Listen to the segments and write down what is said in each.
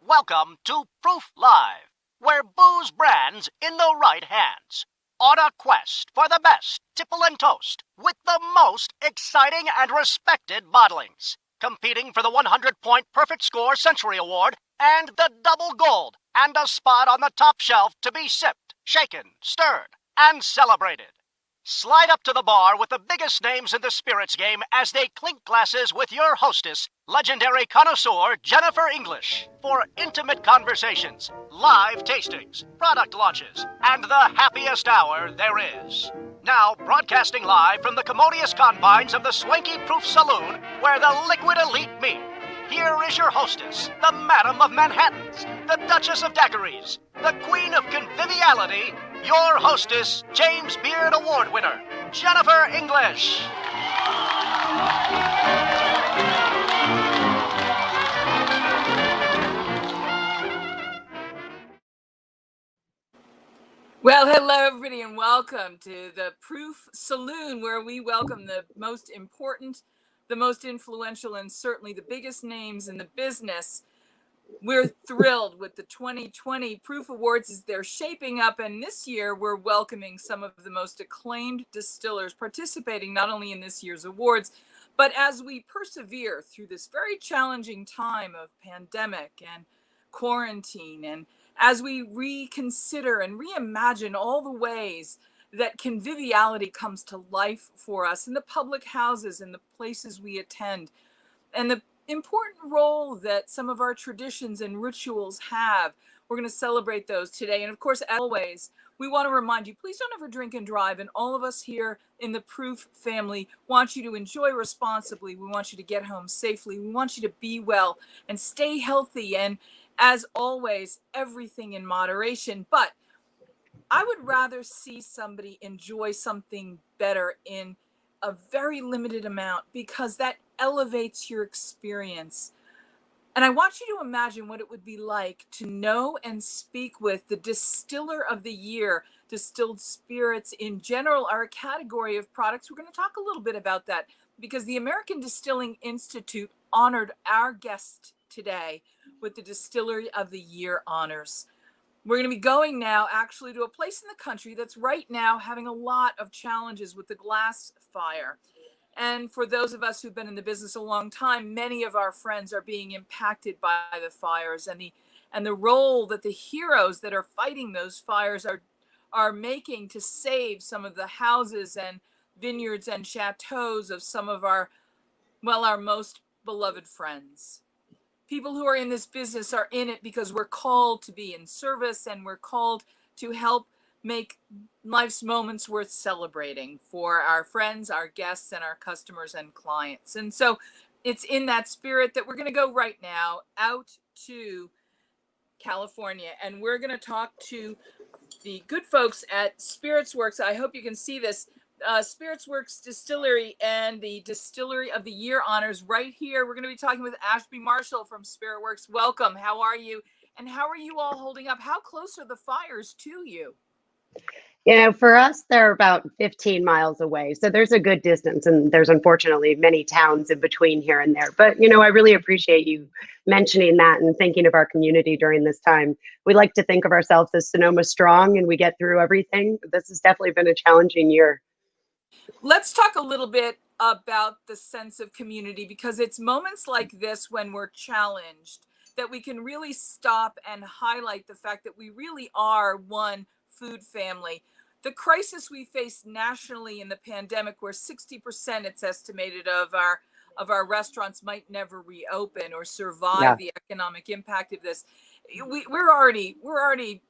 Welcome to Proof Live, where booze brands in the right hands. On a quest for the best tipple and toast with the most exciting and respected bottlings. Competing for the 100-point perfect score Century Award and the double gold and a spot on the top shelf to be sipped, shaken, stirred, and celebrated. Slide up to the bar with the biggest names in the spirits game as they clink glasses with your hostess, legendary connoisseur Jennifer English, for intimate conversations, live tastings, product launches, and the happiest hour there is. Now, broadcasting live from the commodious confines of the swanky Proof Saloon, where the liquid elite meet. Here is your hostess, the Madam of Manhattans, the Duchess of Daiquiris, the Queen of Conviviality, your hostess, James Beard Award winner, Jennifer English. Well, hello, everybody, and welcome to the Proof Saloon, where we welcome the most important, the most influential, and certainly the biggest names in the business. We're thrilled with the 2020 Proof Awards as they're shaping up, and this year we're welcoming some of the most acclaimed distillers participating not only in this year's awards, but as we persevere through this very challenging time of pandemic and quarantine, and as we reconsider and reimagine all the ways that conviviality comes to life for us in the public houses and the places we attend, and the important role that some of our traditions and rituals have. We're going to celebrate those today. And of course, as always, we want to remind you, please don't ever drink and drive. And all of us here in the Proof family want you to enjoy responsibly. We want you to get home safely. We want you to be well and stay healthy. And as always, everything in moderation. But I would rather see somebody enjoy something better in a very limited amount, because that elevates your experience. And I want you to imagine what it would be like to know and speak with the distiller of the year. Distilled spirits in general are a category of products. We're going to talk a little bit about that because the American Distilling Institute honored our guest today with the Distillery of the Year honors. We're going to be going now actually to a place in the country that's right now having a lot of challenges with the glass fire. And for those of us who've been in the business a long time, many of our friends are being impacted by the fires, and the role that the heroes that are fighting those fires are making to save some of the houses and vineyards and chateaus of some of our most beloved friends. People who are in this business are in it because we're called to be in service, and we're called to help make life's moments worth celebrating for our friends, our guests, and our customers and clients. And so it's in that spirit that we're going to go right now out to California, and we're going to talk to the good folks at Spirits Works. I hope you can see this. Spirits Works Distillery and the Distillery of the Year honors right here. We're going to be talking with Ashby Marshall from Spirit Works. Welcome. How are you? And how are you all holding up? How close are the fires to you? You know, for us, they're about 15 miles away. So there's a good distance, and there's unfortunately many towns in between here and there. But, you know, I really appreciate you mentioning that and thinking of our community during this time. We like to think of ourselves as Sonoma strong, and we get through everything. This has definitely been a challenging year. Let's talk a little bit about the sense of community, because it's moments like this when we're challenged that we can really stop and highlight the fact that we really are one food family. The crisis we face nationally in the pandemic, where 60% it's estimated of our restaurants might never reopen or survive the economic impact of this. We're already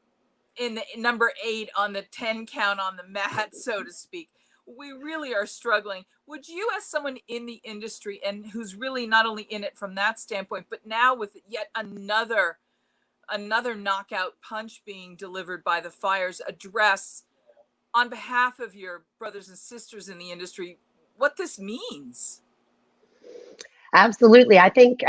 in the number 8 on the 10 count on the mat, so to speak. We really are struggling. Would you, as someone in the industry and who's really not only in it from that standpoint, but now with yet another knockout punch being delivered by the fires, address on behalf of your brothers and sisters in the industry what this means? Absolutely. I think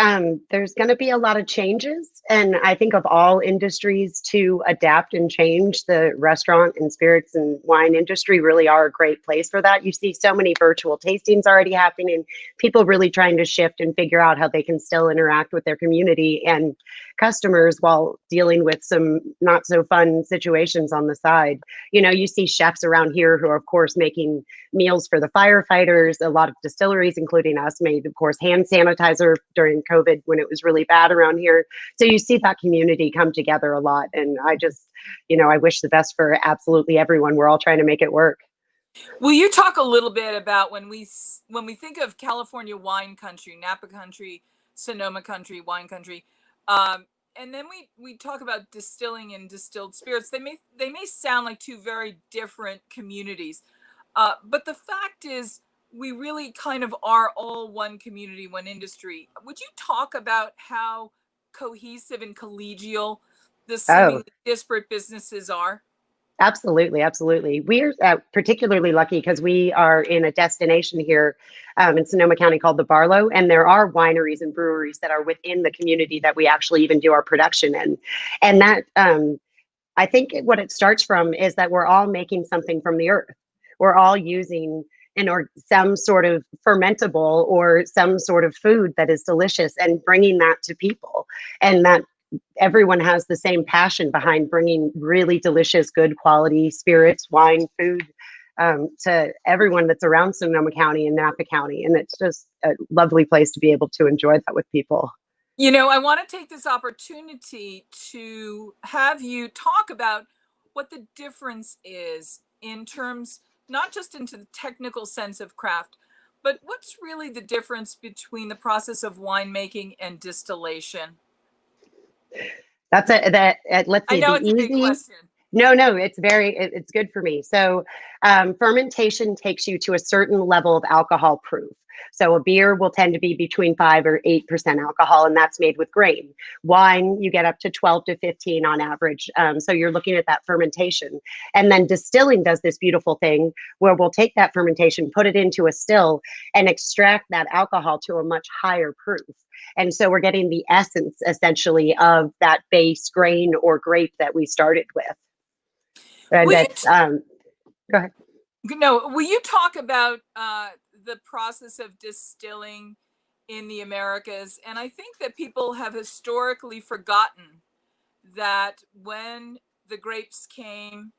there's going to be a lot of changes. And I think of all industries to adapt and change, the restaurant and spirits and wine industry really are a great place for that. You see so many virtual tastings already happening, people really trying to shift and figure out how they can still interact with their community and customers while dealing with some not so fun situations on the side. You know, you see chefs around here who are, of course, making meals for the firefighters. A lot of distilleries, including us, made, of course, hand sanitizer during COVID when it was really bad around here. So you see that community come together a lot. And I just, I wish the best for absolutely everyone. We're all trying to make it work. Will you talk a little bit about when we think of California wine country, Napa country, Sonoma country, wine country, and then we talk about distilling and distilled spirits. They may sound like two very different communities, but the fact is we really kind of are all one community, one industry. Would you talk about how cohesive and collegial the Oh, seemingly disparate businesses are? absolutely, absolutely. We're particularly lucky because we are in a destination here in Sonoma County called the Barlow, and there are wineries and breweries that are within the community that we actually even do our production in. And that, I think what it starts from is that we're all making something from the earth. We're all using some sort of fermentable or some sort of food that is delicious and bringing that to people. And that everyone has the same passion behind bringing really delicious, good quality spirits, wine, food to everyone that's around Sonoma County and Napa County. And it's just a lovely place to be able to enjoy that with people. You know, I want to take this opportunity to have you talk about what the difference is in terms, not just into the technical sense of craft, but what's really the difference between the process of winemaking and distillation? Let's I see, know the it's a big easy. question. No, it's good for me. So fermentation takes you to a certain level of alcohol proof. So a beer will tend to be between 5 or 8% alcohol, and that's made with grain. Wine, you get up to 12 to 15 on average. So you're looking at that fermentation. And then distilling does this beautiful thing where we'll take that fermentation, put it into a still, and extract that alcohol to a much higher proof. And so we're getting the essence essentially of that base grain or grape that we started with. And Will you that's go ahead. No, will you talk about the process of distilling in the Americas? And I think that people have historically forgotten that when the grapes came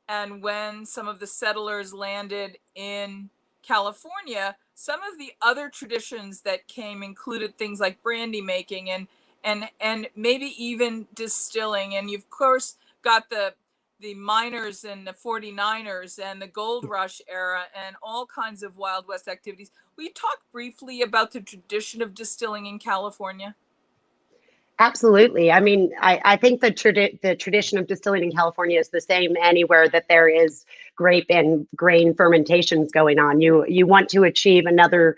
and when some of the settlers landed in California, some of the other traditions that came included things like brandy making and maybe even distilling. And you've of course got the miners and the 49ers and the gold rush era and all kinds of Wild West activities. Will you talk briefly about the tradition of distilling in California? Absolutely. I mean, I think the tradition of distilling in California is the same anywhere that there is grape and grain fermentations going on. You want to achieve another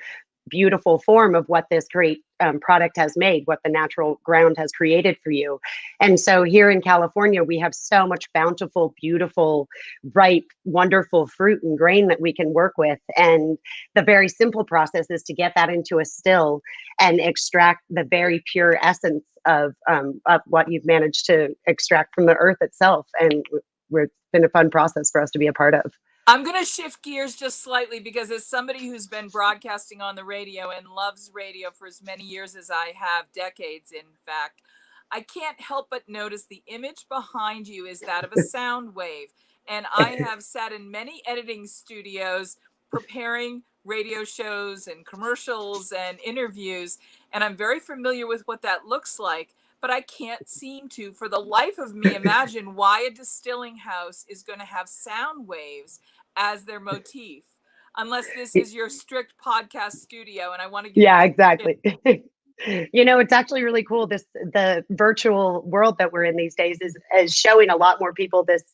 beautiful form of what this great product has made, what the natural ground has created for you. And so here in California, we have so much bountiful, beautiful, ripe, wonderful fruit and grain that we can work with. And the very simple process is to get that into a still and extract the very pure essence of what you've managed to extract from the earth itself. And it's been a fun process for us to be a part of. I'm going to shift gears just slightly because as somebody who's been broadcasting on the radio and loves radio for as many years as I have, decades in fact, I can't help but notice the image behind you is that of a sound wave. And I have sat in many editing studios preparing radio shows and commercials and interviews, and I'm very familiar with what that looks like. But I can't seem to, for the life of me, imagine why a distilling house is going to have sound waves as their motif, unless this is your strict podcast studio. And I want to give Yeah, you exactly. It's actually really cool. The virtual world that we're in these days is showing a lot more people this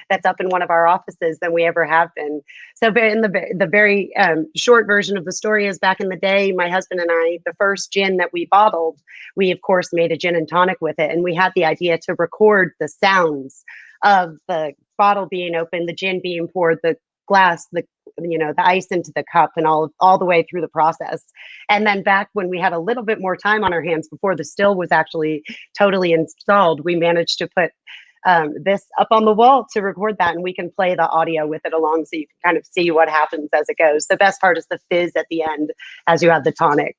that's up in one of our offices than we ever have been. So in the very short version of the story is back in the day, my husband and I, the first gin that we bottled, we of course made a gin and tonic with it, and we had the idea to record the sounds of the bottle being opened, the gin being poured, the glass, the the ice into the cup and all the way through the process. And then back when we had a little bit more time on our hands before the still was actually totally installed, we managed to put this up on the wall to record that, and we can play the audio with it along so you can kind of see what happens as it goes. The best part is the fizz at the end as you have the tonic.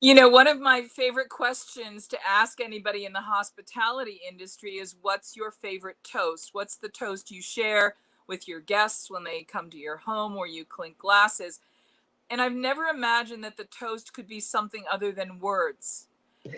One of my favorite questions to ask anybody in the hospitality industry is, what's your favorite toast? What's the toast you share with your guests when they come to your home or you clink glasses? And I've never imagined that the toast could be something other than words.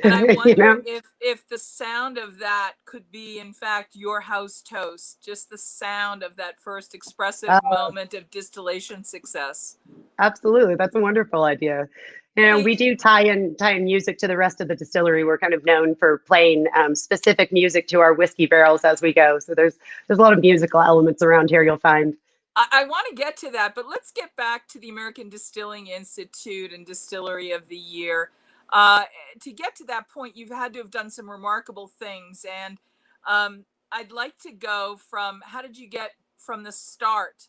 And I wonder if the sound of that could be, in fact, your house toast, just the sound of that first expressive moment of distillation success. Absolutely. That's a wonderful idea. We do tie in music to the rest of the distillery. We're kind of known for playing specific music to our whiskey barrels as we go. So there's a lot of musical elements around here, you'll find. I want to get to that, but let's get back to the American Distilling Institute and Distillery of the Year. To get to that point, you've had to have done some remarkable things. And I'd like to go from, how did you get from the start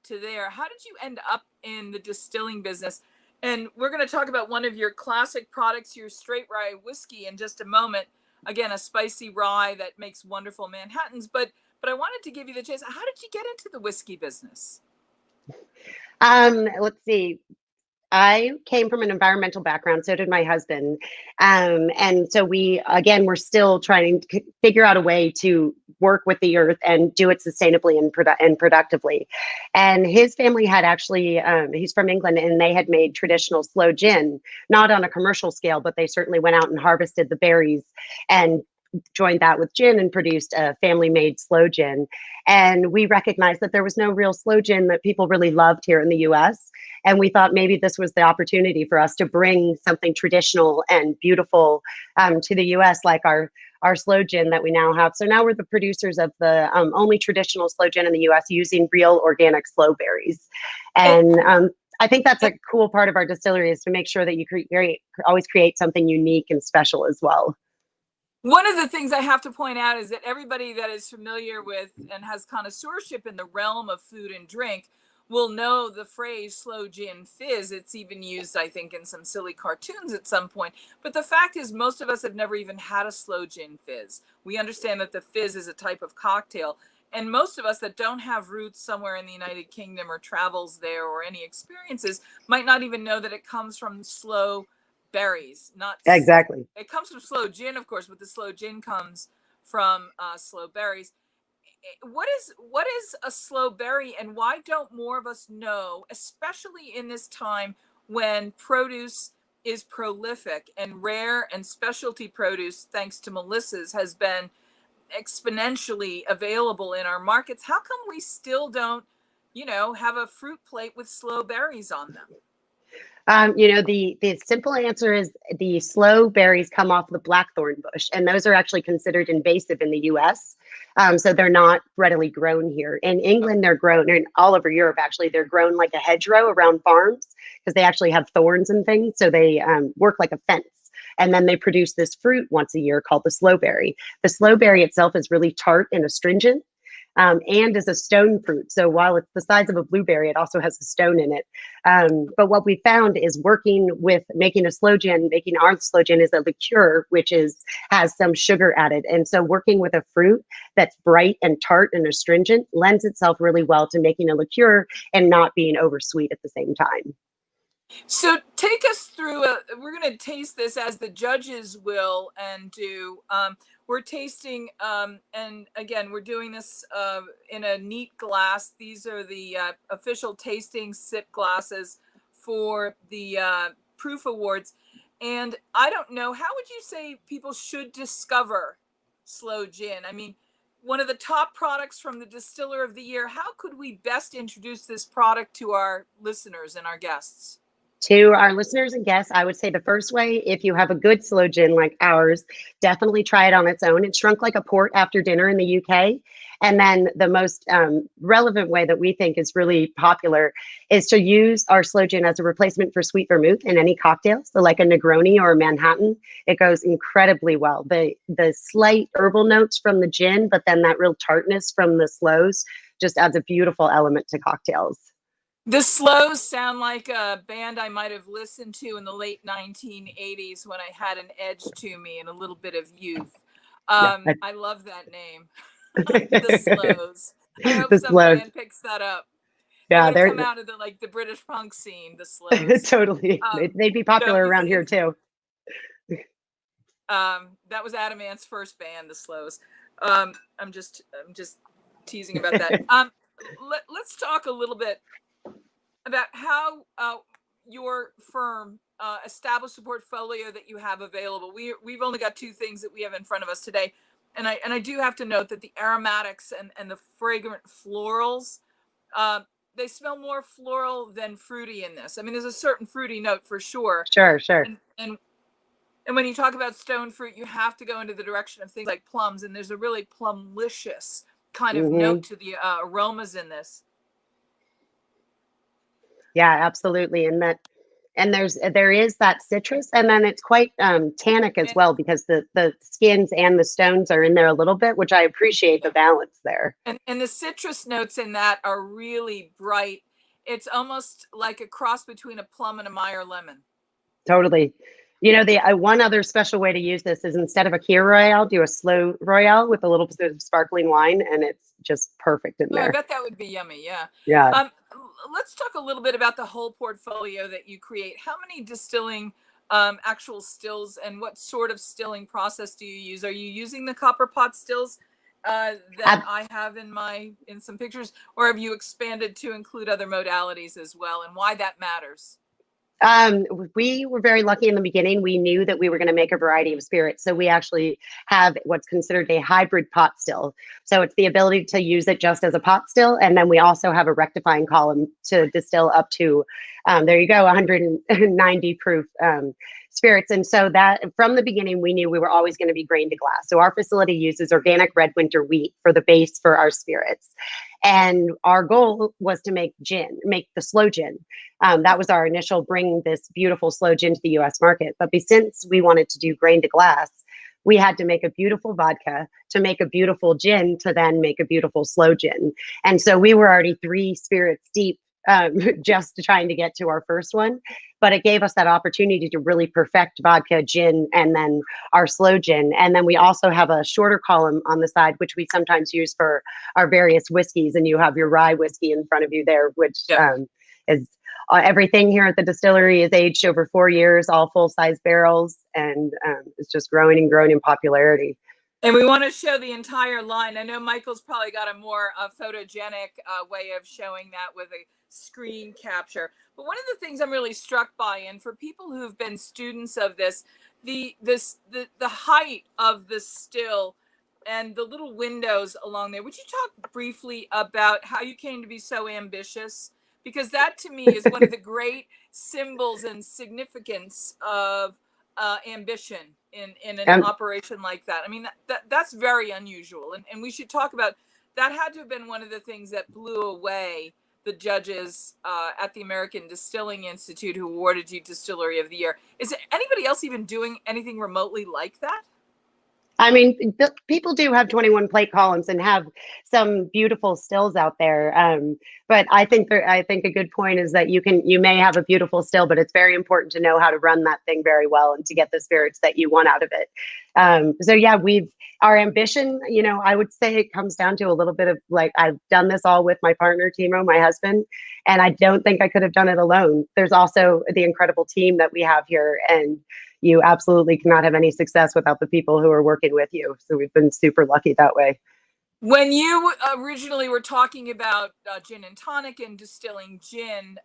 to there? How did you end up in the distilling business? And we're going to talk about one of your classic products, your straight rye whiskey, in just a moment. Again, a spicy rye that makes wonderful Manhattans. But I wanted to give you the chance. How did you get into the whiskey business? Let's see. I came from an environmental background, so did my husband. And so we're still trying to figure out a way to work with the earth and do it sustainably and productively. And his family had actually, he's from England, and they had made traditional sloe gin, not on a commercial scale, but they certainly went out and harvested the berries and joined that with gin and produced a family-made sloe gin. And we recognized that there was no real sloe gin that people really loved here in the US. And we thought maybe this was the opportunity for us to bring something traditional and beautiful to the US, like our sloe gin that we now have. So now we're the producers of the only traditional sloe gin in the US using real organic sloe berries. And I think that's a cool part of our distillery, is to make sure that you always create something unique and special as well. One of the things I have to point out is that everybody that is familiar with and has connoisseurship in the realm of food and drink will know the phrase sloe gin fizz. It's even used, I think, in some silly cartoons at some point. But the fact is, most of us have never even had a sloe gin fizz. We understand that the fizz is a type of cocktail. And most of us that don't have roots somewhere in the United Kingdom or travels there or any experiences might not even know that it comes from sloe berries. Not exactly. It comes from sloe gin, of course, but the sloe gin comes from sloe berries. What is a sloe berry, and why don't more of us know, especially in this time when produce is prolific and rare and specialty produce, thanks to Melissa's, has been exponentially available in our markets? How come we still don't, have a fruit plate with sloe berries on them? The simple answer is the sloe berries come off the blackthorn bush, and those are actually considered invasive in the US. So they're not readily grown here. In England, they're grown, and all over Europe, actually, they're grown like a hedgerow around farms because they actually have thorns and things. So they work like a fence. And then they produce this fruit once a year called the sloe berry. The sloe berry itself is really tart and astringent. And is a stone fruit. So while it's the size of a blueberry, it also has a stone in it. But what we found is working with making our sloe gin is a liqueur, which has some sugar added. And so working with a fruit that's bright and tart and astringent lends itself really well to making a liqueur and not being oversweet at the same time. So take us through, we're going to taste this as the judges will and do. We're tasting, and again, we're doing this in a neat glass. These are the official tasting sip glasses for the Proof Awards. And I don't know, how would you say people should discover sloe gin? I mean, one of the top products from the Distiller of the Year. How could we best introduce this product to our listeners and our guests? To our listeners and guests, I would say the first way, if you have a good sloe gin like ours, definitely try it on its own. It's shrunk like a port after dinner in the UK. And then the most relevant way that we think is really popular is to use our sloe gin as a replacement for sweet vermouth in any cocktail. So like a Negroni or a Manhattan, it goes incredibly well. The slight herbal notes from the gin, but then that real tartness from the sloes just adds a beautiful element to cocktails. The Slows sound like a band I might have listened to in the late 1980s when I had an edge to me and a little bit of youth. Yeah. I love that name, The Slows. I hope The some slow. band picks that up. They Yeah, would have they're come out of the British punk scene, The Slows. totally. They'd be popular Don't you around here think? too. That was Adam Ant's first band, The Slows. I'm just teasing about that. Let's talk a little bit about how your firm established a portfolio that you have available. We've only got two things that we have in front of us today, and I do have to note that the aromatics and the fragrant florals, they smell more floral than fruity in this. I mean, there's a certain fruity note for sure, Sure, sure. and when you talk about stone fruit, you have to go into the direction of things like plums, and there's a really plumlicious kind of Hmm. note to the aromas in this. Yeah, absolutely. And there is that citrus, and then it's quite tannic as And, well because the skins and the stones are in there a little bit, which I appreciate the yeah. balance there. And the citrus notes in that are really bright. It's almost like a cross between a plum and a Meyer lemon. Totally. You know, the one other special way to use this is instead of a Kir Royale, do a slow Royale with a little bit of sparkling wine, and it's just perfect in Oh, I there. bet that would be yummy. Yeah. Yeah. Um, let's talk a little bit about the whole portfolio that you create. How many distilling actual stills, and what sort of stilling process do you use? Are you using the copper pot stills that I have in some pictures, or have you expanded to include other modalities as well, and why that matters? We were very lucky in the beginning. We knew that we were going to make a variety of spirits. So we actually have what's considered a hybrid pot still. So it's the ability to use it just as a pot still. And then we also have a rectifying column to distill up to, there you go, 190 proof spirits. And so that from the beginning, we knew we were always going to be grain to glass. So our facility uses organic red winter wheat for the base for our spirits. And our goal was to make gin, make the slow gin. That was our initial bring this beautiful slow gin to the US market. But since we wanted to do grain to glass, we had to make a beautiful vodka to make a beautiful gin to then make a beautiful slow gin. And so we were already 3 spirits deep just trying to get to our first one. But it gave us that opportunity to really perfect vodka, gin, and then our slow gin. And then we also have a shorter column on the side, which we sometimes use for our various whiskeys. And you have your rye whiskey in front of you there, which is everything here at the distillery is aged over 4 years, all full size barrels, and it's just growing and growing in popularity. And we want to show the entire line. I know Michael's probably got a more photogenic way of showing that with a screen capture. But one of the things I'm really struck by, and for people who've been students of this, the height of the still and the little windows along there. Would you talk briefly about how you came to be so ambitious? Because that to me is one of the great symbols and significance of ambition in an operation like that. I mean, that's very unusual. And we should talk about that. Had to have been one of the things that blew away the judges at the American Distilling Institute who awarded you Distillery of the Year. Is anybody else even doing anything remotely like that? I mean, people do have 21 plate columns and have some beautiful stills out there. But I think a good point is that you may have a beautiful still, but it's very important to know how to run that thing very well and to get the spirits that you want out of it. So yeah, our ambition, you know, I would say it comes down to a little bit of like, I've done this all with my partner, Timo, my husband, and I don't think I could have done it alone. There's also the incredible team that we have here, and you absolutely cannot have any success without the people who are working with you. So we've been super lucky that way. When you originally were talking about gin and tonic and distilling gin,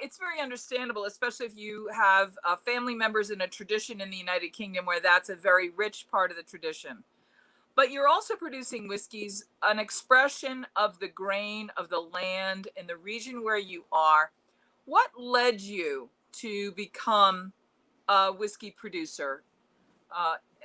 it's very understandable, especially if you have family members in a tradition in the United Kingdom where that's a very rich part of the tradition. But you're also producing whiskeys, an expression of the grain of the land in the region where you are. What led you to become a whiskey producer,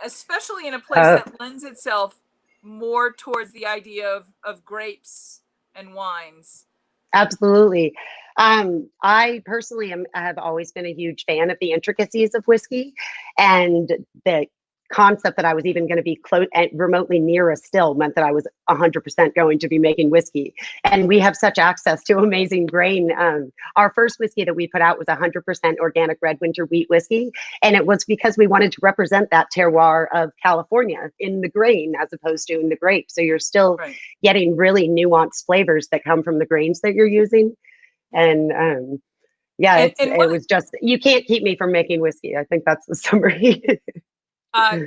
especially in a place that lends itself more towards the idea of grapes and wines? Absolutely. I personally have always been a huge fan of the intricacies of whiskey and the concept that I was even going to be close and remotely near a still meant that I was 100% going to be making whiskey. And we have such access to amazing grain. Our first whiskey that we put out was 100% organic red winter wheat whiskey. And it was because we wanted to represent that terroir of California in the grain as opposed to in the grape. So you're still getting really nuanced flavors that come from the grains that you're using. And yeah, it was just, you can't keep me from making whiskey. I think that's the summary.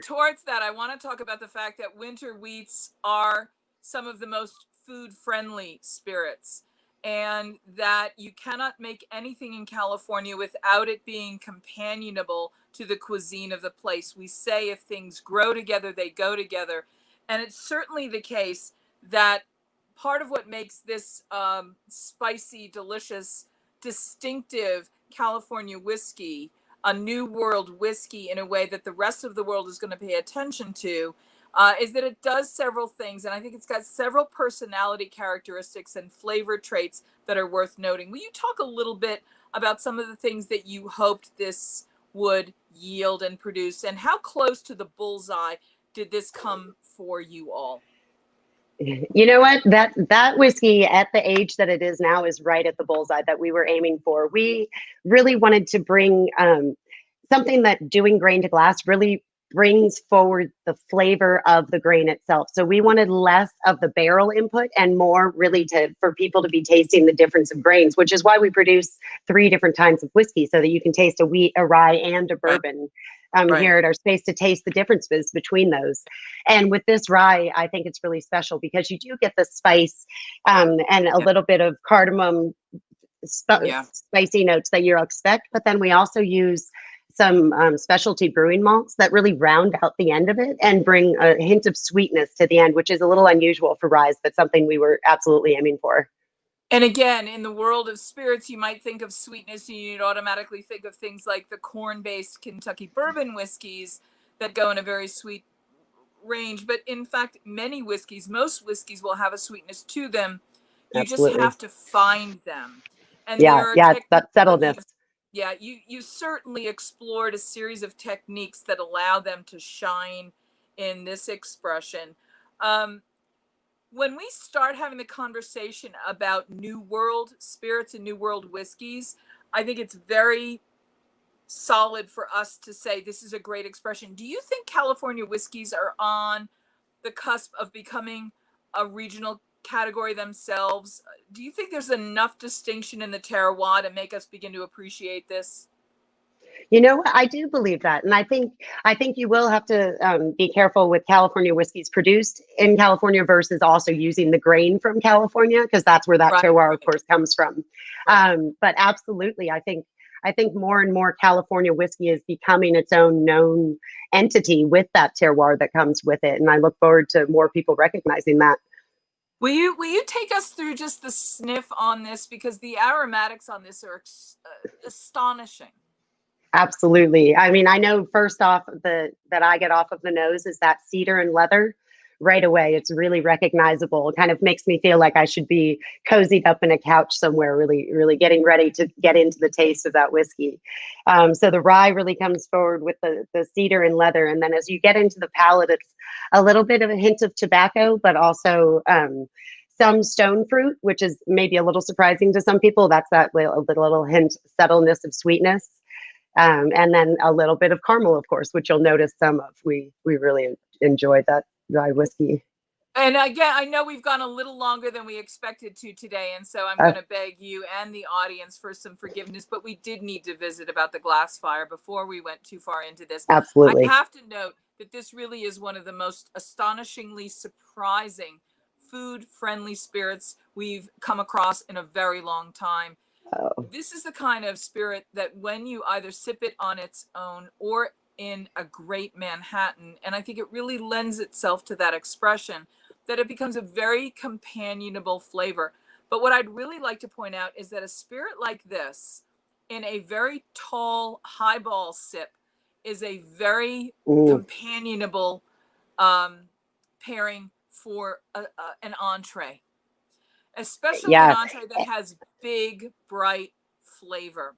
Towards that, I want to talk about the fact that winter wheats are some of the most food-friendly spirits, and that you cannot make anything in California without it being companionable to the cuisine of the place. We say if things grow together, they go together. And it's certainly the case that part of what makes this spicy, delicious, distinctive California whiskey a new world whiskey in a way that the rest of the world is going to pay attention to, is that it does several things. And I think it's got several personality characteristics and flavor traits that are worth noting. Will you talk a little bit about some of the things that you hoped this would yield and produce, and how close to the bullseye did this come for you all? You know what? That whiskey at the age that it is now is right at the bullseye that we were aiming for. We really wanted to bring something that doing grain to glass really brings forward the flavor of the grain itself. So we wanted less of the barrel input and more really for people to be tasting the difference of grains, which is why we produce 3 different kinds of whiskey so that you can taste a wheat, a rye, and a bourbon. Here at our space to taste the differences between those. And with this rye, I think it's really special because you do get the spice and a little bit of cardamom spicy notes that you'll expect. But then we also use some specialty brewing malts that really round out the end of it and bring a hint of sweetness to the end, which is a little unusual for ryes, but something we were absolutely aiming for. And again, in the world of spirits, you might think of sweetness and you'd automatically think of things like the corn-based Kentucky bourbon whiskeys that go in a very sweet range. But in fact, most whiskeys will have a sweetness to them. You just have to find them. And it's that subtleness. You certainly explored a series of techniques that allow them to shine in this expression. When we start having the conversation about New World spirits and New World whiskeys, I think it's very solid for us to say this is a great expression. Do you think California whiskeys are on the cusp of becoming a regional category themselves? Do you think there's enough distinction in the terroir to make us begin to appreciate this? You know what? I do believe that. And I think you will have to be careful with California whiskeys produced in California versus also using the grain from California, because that's where that terroir, of course, comes from. But absolutely, I think more and more California whiskey is becoming its own known entity with that terroir that comes with it. And I look forward to more people recognizing that. Will you take us through just the sniff on this? Because the aromatics on this are astonishing. Absolutely. I mean, I know first off that I get off of the nose is that cedar and leather right away. It's really recognizable. It kind of makes me feel like I should be cozied up in a couch somewhere, really, really getting ready to get into the taste of that whiskey. So the rye really comes forward with the cedar and leather. And then as you get into the palate, it's a little bit of a hint of tobacco, but also some stone fruit, which is maybe a little surprising to some people. That's that little hint, subtleness of sweetness. And then a little bit of caramel, of course, which you'll notice some of. We really enjoyed that rye whiskey. And again, I know we've gone a little longer than we expected to today, and so I'm going to beg you and the audience for some forgiveness, but we did need to visit about the glass fire before we went too far into this. Absolutely. I have to note that this really is one of the most astonishingly surprising food-friendly spirits we've come across in a very long time. This is the kind of spirit that when you either sip it on its own or in a great Manhattan, and I think it really lends itself to that expression, that it becomes a very companionable flavor. But what I'd really like to point out is that a spirit like this in a very tall highball sip is a very companionable pairing for an entree. Especially an entree that has big, bright flavor.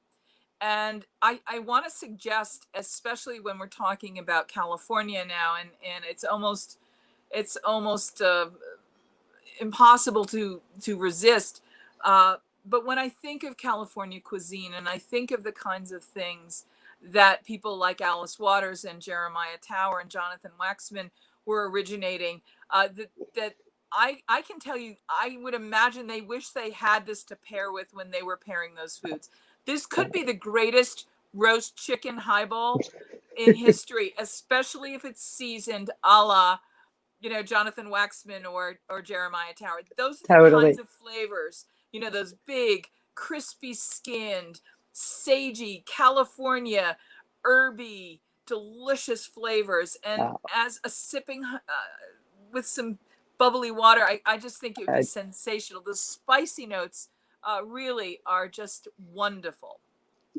And I want to suggest, especially when we're talking about California now, and it's almost impossible to resist. But when I think of California cuisine, and I think of the kinds of things that people like Alice Waters and Jeremiah Tower and Jonathan Waxman were originating, that I can tell you, I would imagine they wish they had this to pair with when they were pairing those foods. This could be the greatest roast chicken highball in history, especially if it's seasoned a la, Jonathan Waxman or Jeremiah Tower. Those are the kinds of flavors, those big, crispy skinned, sagey, California, herby, delicious flavors. And as a sipping with some bubbly water, I just think it would be sensational. The spicy notes really are just wonderful.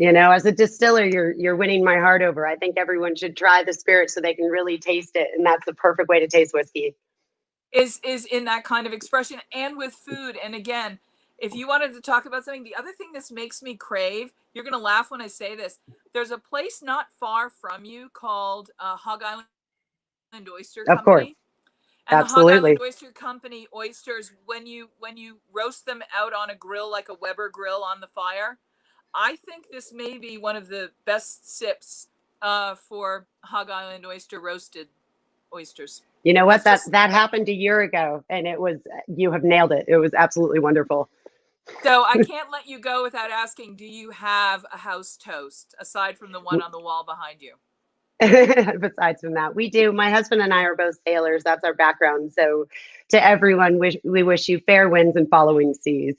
As a distiller, you're winning my heart over. I think everyone should try the spirit so they can really taste it, and that's the perfect way to taste whiskey. Is in that kind of expression and with food. And again, if you wanted to talk about something, the other thing this makes me crave, you're going to laugh when I say this. There's a place not far from you called Hog Island Oyster Company. Of course. And absolutely. The Hog Island Oyster Company oysters, when you roast them out on a grill, like a Weber grill on the fire, I think this may be one of the best sips for Hog Island oyster roasted oysters. You know what? That happened a year ago, and you have nailed it. It was absolutely wonderful. So I can't let you go without asking, do you have a house toast aside from the one on the wall behind you? Besides from that, we do. My husband and I are both sailors. That's our background. So to everyone, we wish you fair winds and following seas.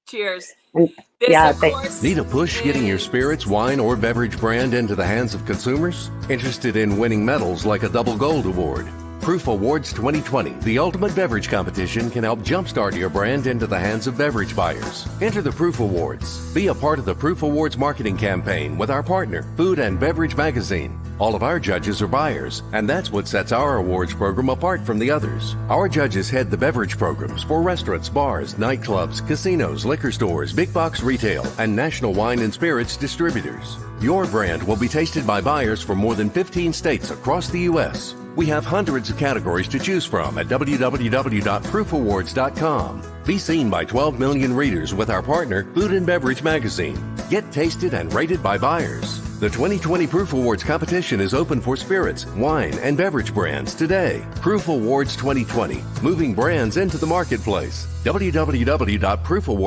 Cheers. Need a push getting your spirits, wine, or beverage brand into the hands of consumers? Interested in winning medals like a double gold award? Proof Awards 2020, the ultimate beverage competition, can help jumpstart your brand into the hands of beverage buyers. Enter the Proof Awards. Be a part of the Proof Awards marketing campaign with our partner, Food and Beverage Magazine. All of our judges are buyers, and that's what sets our awards program apart from the others. Our judges head the beverage programs for restaurants, bars, nightclubs, casinos, liquor stores, big box retail, and national wine and spirits distributors. Your brand will be tasted by buyers from more than 15 states across the U.S. We have hundreds of categories to choose from at www.proofawards.com. Be seen by 12 million readers with our partner, Food and Beverage Magazine. Get tasted and rated by buyers. The 2020 Proof Awards competition is open for spirits, wine, and beverage brands today. Proof Awards 2020, moving brands into the marketplace. www.proofawards.com.